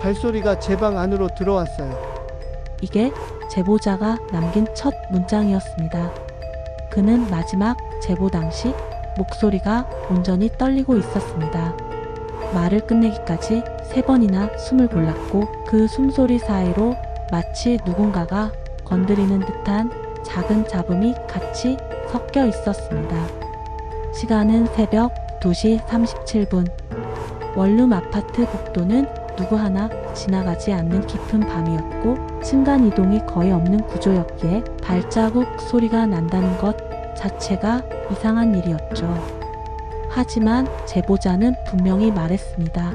발소리가 제 방 안으로 들어왔어요. 이게 제보자가 남긴 첫 문장이었습니다. 그는 마지막 제보 당시 목소리가 온전히 떨리고 있었습니다. 말을 끝내기까지 3번이나 숨을 골랐고 그 숨소리 사이로 마치 누군가가 건드리는 듯한 작은 잡음이 같이 섞여 있었습니다. 시간은 새벽 2시 37분. 원룸 아파트 복도는 누구 하나 지나가지 않는 깊은 밤이었고 순간이동이 거의 없는 구조였기에 발자국 소리가 난다는 것 자체가 이상한 일이었죠. 하지만 제보자는 분명히 말했습니다.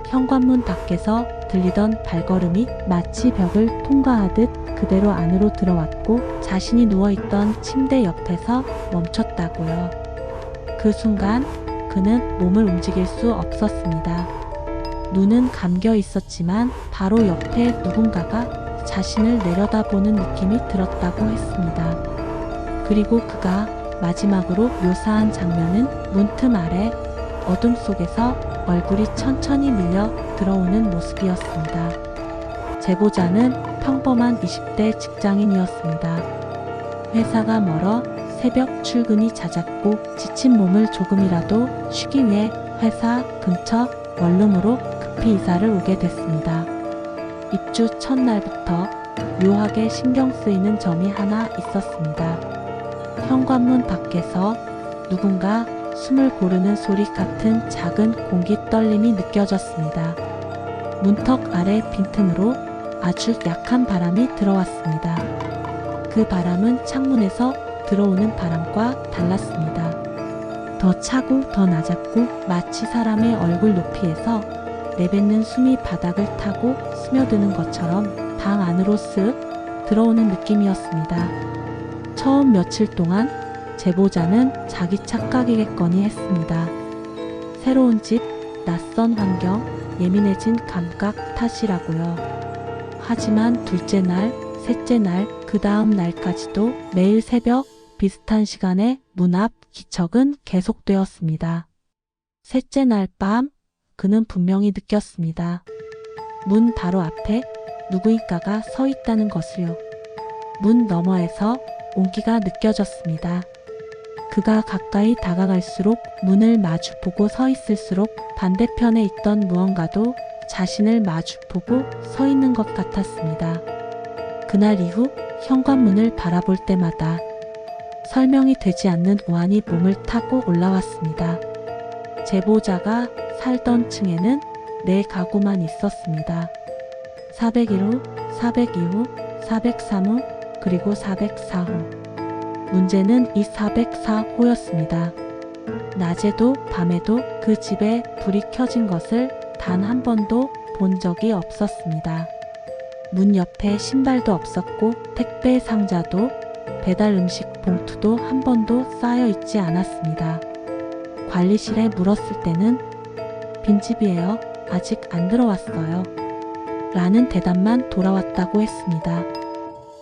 현관문 밖에서 들리던 발걸음이 마치 벽을 통과하듯 그대로 안으로 들어왔고 자신이 누워있던 침대 옆에서 멈췄다고요. 그 순간 그는 몸을 움직일 수 없었습니다. 눈은 감겨 있었지만 바로 옆에 누군가가 자신을 내려다보는 느낌이 들었다고 했습니다. 그리고 그가 마지막으로 묘사한 장면은 문틈 아래 어둠 속에서 얼굴이 천천히 밀려 들어오는 모습이었습니다. 제보자는 평범한 20대 직장인이었습니다. 회사가 멀어 새벽 출근이 잦았고 지친 몸을 조금이라도 쉬기 위해 회사 근처 원룸으로 급히 이사를 오게 됐습니다. 입주 첫날부터 묘하게 신경 쓰이는 점이 하나 있었습니다. 현관문 밖에서 누군가 숨을 고르는 소리 같은 작은 공기 떨림이 느껴졌습니다. 문턱 아래 빈틈으로 아주 약한 바람이 들어왔습니다. 그 바람은 창문에서 들어오는 바람과 달랐습니다. 더 차고 더 낮았고 마치 사람의 얼굴 높이에서 내뱉는 숨이 바닥을 타고 스며드는 것처럼 방 안으로 쓱 들어오는 느낌이었습니다. 처음 며칠 동안 제보자는 자기 착각이겠거니 했습니다. 새로운 집, 낯선 환경, 예민해진 감각 탓이라고요. 하지만 둘째 날, 셋째 날, 그 다음 날까지도 매일 새벽 비슷한 시간에 문 앞 기척은 계속되었습니다. 셋째 날 밤, 그는 분명히 느꼈습니다. 문 바로 앞에 누구인가가 서 있다는 것을요. 문 너머에서 온기가 느껴졌습니다. 그가 가까이 다가갈수록 문을 마주보고 서 있을수록 반대편에 있던 무언가도 자신을 마주보고 서 있는 것 같았습니다. 그날 이후 현관문을 바라볼 때마다 설명이 되지 않는 우환이 몸을 타고 올라왔습니다. 제보자가 살던 층에는 4가구만 있었습니다. 401호, 402호, 403호, 그리고 404호. 문제는 이 404호였습니다. 낮에도 밤에도 그 집에 불이 켜진 것을 단 한 번도 본 적이 없었습니다. 문 옆에 신발도 없었고 택배 상자도 배달 음식 봉투도 한 번도 쌓여 있지 않았습니다. 관리실에 물었을 때는 빈집이에요. 아직 안 들어왔어요. 라는 대답만 돌아왔다고 했습니다.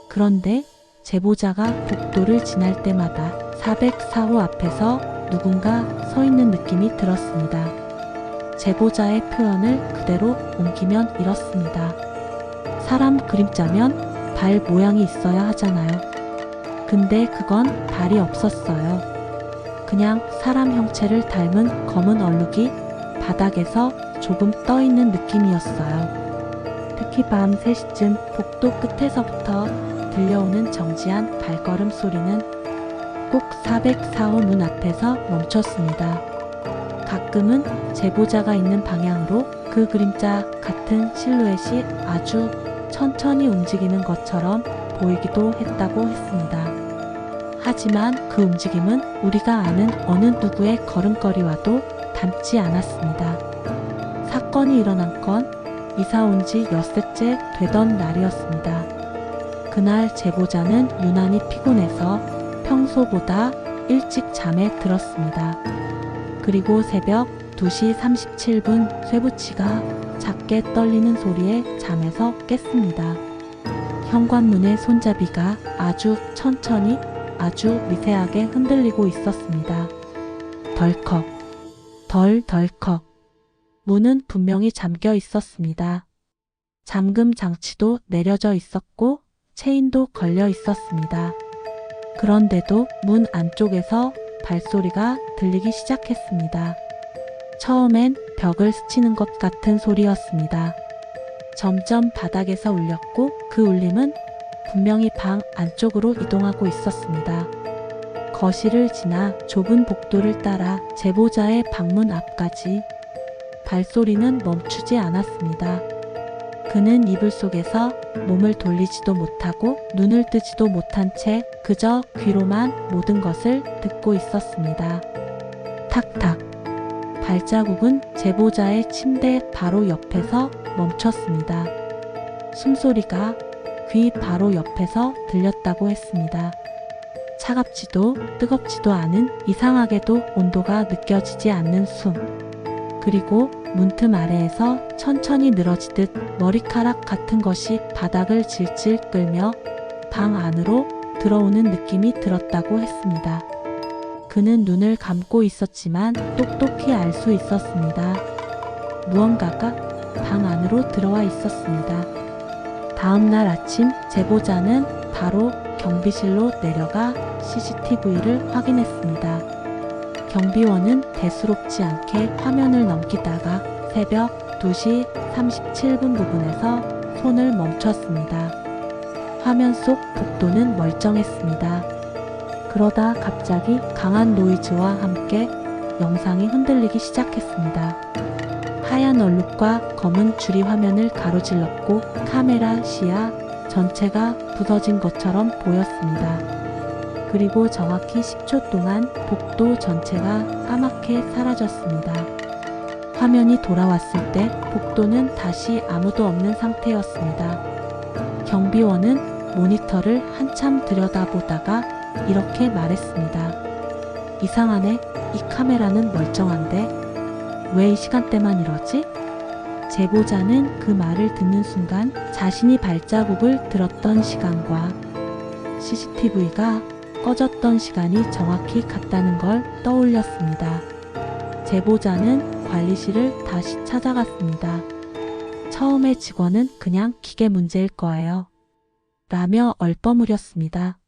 그런데 제보자가 복도를 지날 때마다 404호 앞에서 누군가 서 있는 느낌이 들었습니다. 제보자의 표현을 그대로 옮기면 이렇습니다. 사람 그림자면 발 모양이 있어야 하잖아요. 근데 그건 발이 없었어요. 그냥 사람 형체를 닮은 검은 얼룩이 바닥에서 조금 떠 있는 느낌이었어요. 특히 밤 3시쯤 복도 끝에서부터 들려오는 정지한 발걸음 소리는 꼭 404호 문 앞에서 멈췄습니다. 가끔은 제보자가 있는 방향으로 그 그림자 같은 실루엣이 아주 천천히 움직이는 것처럼 보이기도 했다고 했습니다. 하지만 그 움직임은 우리가 아는 어느 누구의 걸음걸이와도 닮지 않았습니다. 사건이 일어난 건 이사 온 지 엿새째 되던 날이었습니다. 그날 제보자는 유난히 피곤해서 평소보다 일찍 잠에 들었습니다. 그리고 새벽 2시 37분 쇠붙이가 작게 떨리는 소리에 잠에서 깼습니다. 현관문의 손잡이가 아주 천천히 아주 미세하게 흔들리고 있었습니다. 덜컥, 덜덜컥. 문은 분명히 잠겨 있었습니다. 잠금 장치도 내려져 있었고 체인도 걸려 있었습니다. 그런데도 문 안쪽에서 발소리가 들리기 시작했습니다. 처음엔 벽을 스치는 것 같은 소리였습니다. 점점 바닥에서 울렸고 그 울림은 분명히 방 안쪽으로 이동하고 있었습니다. 거실을 지나 좁은 복도를 따라 제보자의 방문 앞까지 발소리는 멈추지 않았습니다. 그는 이불 속에서 몸을 돌리지도 못하고 눈을 뜨지도 못한 채 그저 귀로만 모든 것을 듣고 있었습니다. 탁탁. 발자국은 제보자의 침대 바로 옆에서 멈췄습니다. 숨소리가 귀 바로 옆에서 들렸다고 했습니다. 차갑지도 뜨겁지도 않은, 이상하게도 온도가 느껴지지 않는 숨. 그리고 문틈 아래에서 천천히 늘어지듯 머리카락 같은 것이 바닥을 질질 끌며 방 안으로 들어오는 느낌이 들었다고 했습니다. 그는 눈을 감고 있었지만 똑똑히 알 수 있었습니다. 무언가가 방 안으로 들어와 있었습니다. 다음 날 아침 제보자는 바로 경비실로 내려가 CCTV를 확인했습니다. 경비원은 대수롭지 않게 화면을 넘기다가 새벽 2시 37분 부근에서 손을 멈췄습니다. 화면 속 복도는 멀쩡했습니다. 그러다 갑자기 강한 노이즈와 함께 영상이 흔들리기 시작했습니다. 하얀 얼룩과 검은 줄이 화면을 가로질렀고 카메라 시야 전체가 부서진 것처럼 보였습니다. 그리고 정확히 10초 동안 복도 전체가 까맣게 사라졌습니다. 화면이 돌아왔을 때 복도는 다시 아무도 없는 상태였습니다. 경비원은 모니터를 한참 들여다보다가 이렇게 말했습니다. 이상하네. 이 카메라는 멀쩡한데 왜 이 시간대만 이러지? 제보자는 그 말을 듣는 순간 자신이 발자국을 들었던 시간과 CCTV가 꺼졌던 시간이 정확히 같다는 걸 떠올렸습니다. 제보자는 관리실을 다시 찾아갔습니다. 처음에 직원은 그냥 기계 문제일 거예요. 라며 얼버무렸습니다.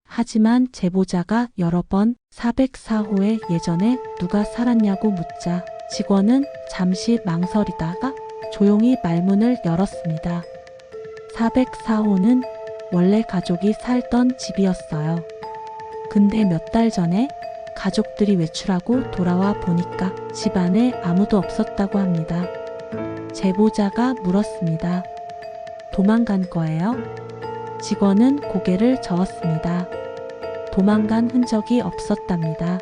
하지만 제보자가 여러 번 404호에 예전에 누가 살았냐고 묻자 직원은 잠시 망설이다가 조용히 말문을 열었습니다. 404호는 원래 가족이 살던 집이었어요. 근데 몇 달 전에 가족들이 외출하고 돌아와 보니까 집 안에 아무도 없었다고 합니다. 제보자가 물었습니다. 도망간 거예요? 직원은 고개를 저었습니다. 도망간 흔적이 없었답니다.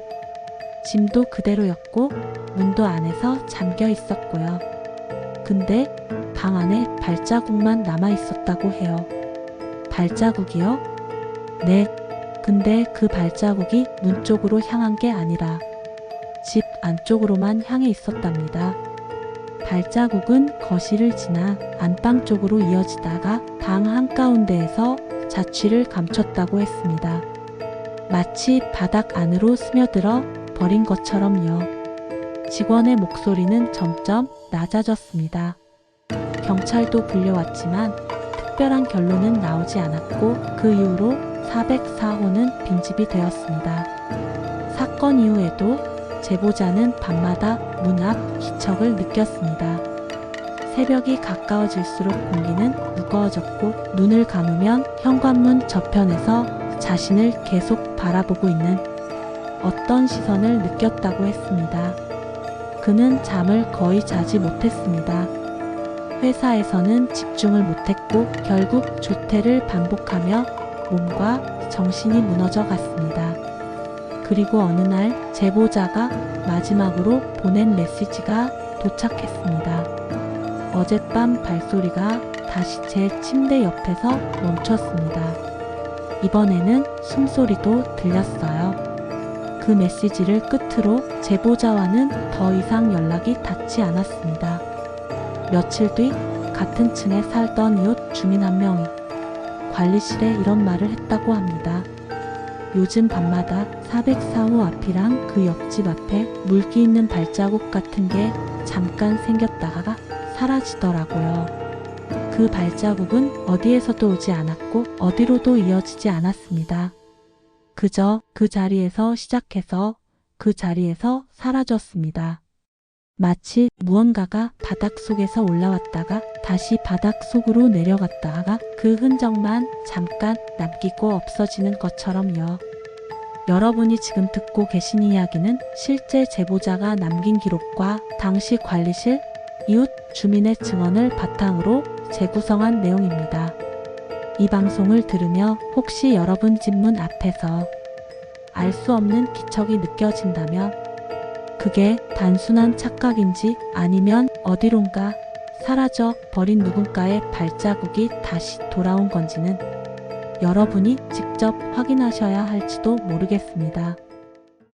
짐도 그대로였고 문도 안에서 잠겨 있었고요. 근데 방 안에 발자국만 남아 있었다고 해요. 발자국이요? 네. 근데 그 발자국이 문 쪽으로 향한 게 아니라 집 안쪽으로만 향해 있었답니다. 발자국은 거실을 지나 안방 쪽으로 이어지다가 방 한가운데에서 자취를 감췄다고 했습니다. 마치 바닥 안으로 스며들어 버린 것처럼요. 직원의 목소리는 점점 낮아졌습니다. 경찰도 불려왔지만 특별한 결론은 나오지 않았고 그 이후로 404호는 빈집이 되었습니다. 사건 이후에도 제보자는 밤마다 문 앞 기척을 느꼈습니다. 새벽이 가까워질수록 공기는 무거워졌고 눈을 감으면 현관문 저편에서 자신을 계속 바라보고 있는 어떤 시선을 느꼈다고 했습니다. 그는 잠을 거의 자지 못했습니다. 회사에서는 집중을 못했고 결국 조퇴를 반복하며 몸과 정신이 무너져 갔습니다. 그리고 어느 날 제보자가 마지막으로 보낸 메시지가 도착했습니다. 어젯밤 발소리가 다시 제 침대 옆에서 멈췄습니다. 이번에는 숨소리도 들렸어요. 그 메시지를 끝으로 제보자와는 더 이상 연락이 닿지 않았습니다. 며칠 뒤 같은 층에 살던 이웃 주민 한 명이 관리실에 이런 말을 했다고 합니다. 요즘 밤마다 404호 앞이랑 그 옆집 앞에 물기 있는 발자국 같은 게 잠깐 생겼다가 사라지더라고요. 그 발자국은 어디에서도 오지 않았고 어디로도 이어지지 않았습니다. 그저 그 자리에서 시작해서 그 자리에서 사라졌습니다. 마치 무언가가 바닥 속에서 올라왔다가 다시 바닥 속으로 내려갔다가 그 흔적만 잠깐 남기고 없어지는 것처럼요. 여러분이 지금 듣고 계신 이야기는 실제 제보자가 남긴 기록과 당시 관리실, 이웃, 주민의 증언을 바탕으로 재구성한 내용입니다. 이 방송을 들으며 혹시 여러분 집 문 앞에서 알 수 없는 기척이 느껴진다면 그게 단순한 착각인지 아니면 어디론가 사라져 버린 누군가의 발자국이 다시 돌아온 건지는 여러분이 직접 확인하셔야 할지도 모르겠습니다.